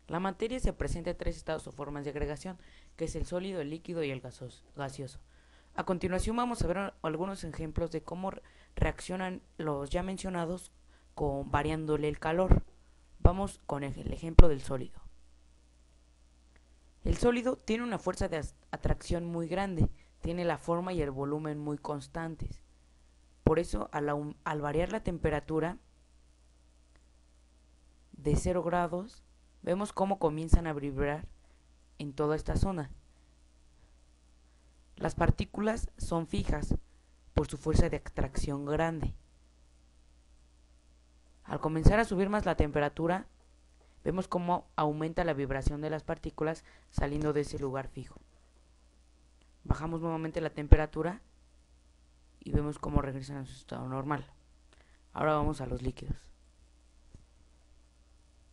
La materia se presenta en tres estados o formas de agregación, que es el sólido, el líquido y el gaseoso. A continuación vamos a ver algunos ejemplos de cómo reaccionan los ya mencionados con variándole el calor. Vamos con el ejemplo del sólido. El sólido tiene una fuerza de atracción muy grande, tiene la forma y el volumen muy constantes. Por eso, al variar la temperatura de 0 grados, vemos cómo comienzan a vibrar en toda esta zona. Las partículas son fijas por su fuerza de atracción grande. Al comenzar a subir más la temperatura, vemos cómo aumenta la vibración de las partículas saliendo de ese lugar fijo. Bajamos nuevamente la temperatura y vemos cómo regresan a su estado normal. Ahora vamos a los líquidos.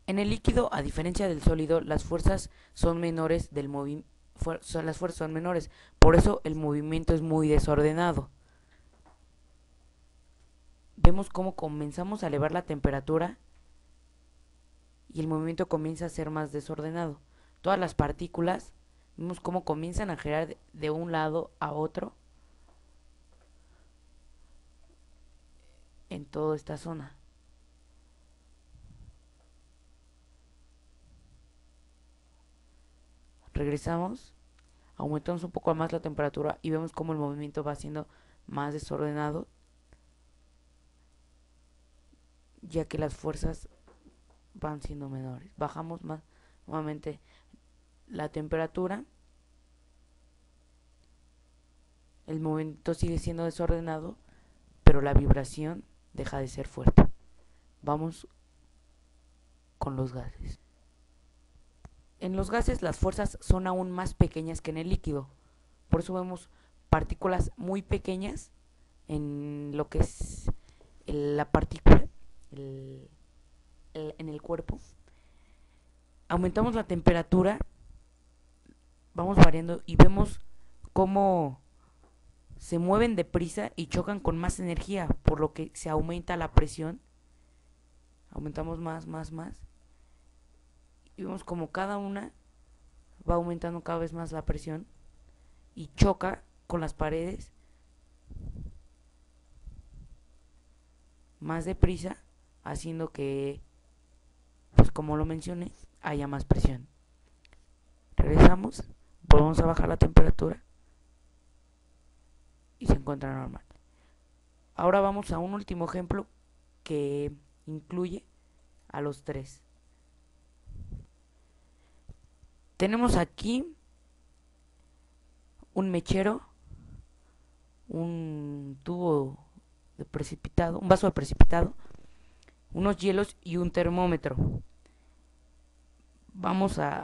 En el líquido, a diferencia del sólido, las fuerzas son menores del las fuerzas son menores, por eso el movimiento es muy desordenado. Vemos cómo comenzamos a elevar la temperatura y el movimiento comienza a ser más desordenado. Todas las partículas, vemos cómo comienzan a girar de un lado a otro en toda esta zona. Regresamos, aumentamos un poco más la temperatura y vemos cómo el movimiento va siendo más desordenado, ya que las fuerzas van siendo menores. Bajamos más nuevamente la temperatura, el movimiento sigue siendo desordenado, pero la vibración deja de ser fuerte. Vamos con los gases. En los gases las fuerzas son aún más pequeñas que en el líquido, por eso vemos partículas muy pequeñas en lo que es la partícula en el cuerpo. Aumentamos la temperatura, vamos variando y vemos cómo se mueven deprisa y chocan con más energía, por lo que se aumenta la presión. Aumentamos más y vemos como cada una va aumentando cada vez más la presión y choca con las paredes más deprisa, haciendo que, pues como lo mencioné, haya más presión. Regresamos, volvemos a bajar la temperatura y se encuentra normal. Ahora vamos a un último ejemplo que incluye a los tres. Tenemos aquí un mechero, un tubo de precipitado, un vaso de precipitado, unos hielos y un termómetro.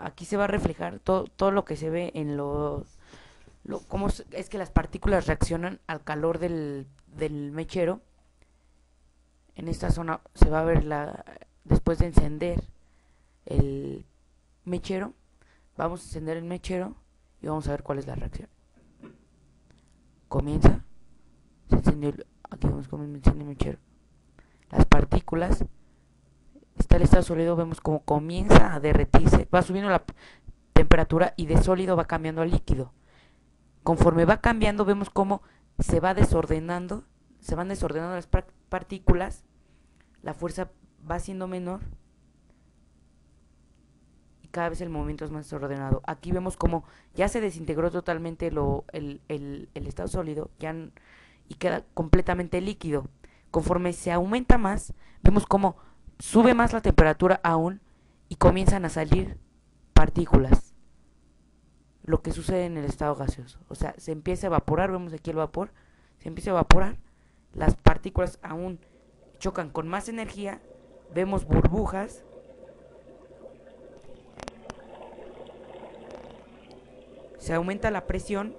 Aquí se va a reflejar todo lo que se ve en cómo es que las partículas reaccionan al calor del mechero. En esta zona se va a ver después de encender el mechero, vamos a encender el mechero y vamos a ver cuál es la reacción. Comienza, se encendió, aquí vemos cómo se enciende el mechero. Las partículas, está el estado sólido, vemos cómo comienza a derretirse, va subiendo la temperatura y de sólido va cambiando a líquido. Conforme va cambiando, vemos cómo se van desordenando las partículas, la fuerza va siendo menor y cada vez el movimiento es más desordenado. Aquí vemos cómo ya se desintegró totalmente el estado sólido y queda completamente líquido. Conforme se aumenta más, vemos cómo sube más la temperatura aún y comienzan a salir partículas. Lo que sucede en el estado gaseoso. O sea, se empieza a evaporar, vemos aquí el vapor, se empieza a evaporar, las partículas aún chocan con más energía, vemos burbujas, se aumenta la presión,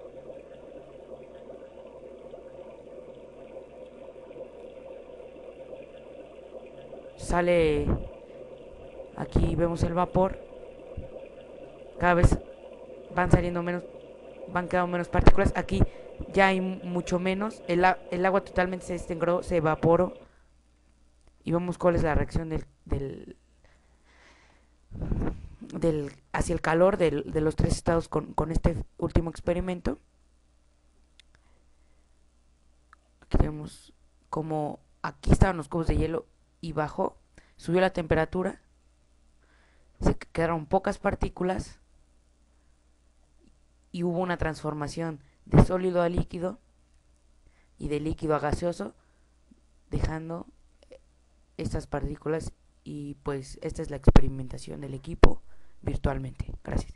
sale, aquí vemos el vapor, cada vez van saliendo menos, van quedando menos partículas, aquí ya hay mucho menos, el agua totalmente se desintegró, se evaporó y vemos cuál es la reacción hacia el calor de los tres estados con este último experimento. Aquí tenemos como aquí estaban los cubos de hielo y bajó, subió la temperatura, se quedaron pocas partículas y hubo una transformación de sólido a líquido y de líquido a gaseoso, dejando estas partículas. Y pues esta es la experimentación del equipo virtualmente. Gracias.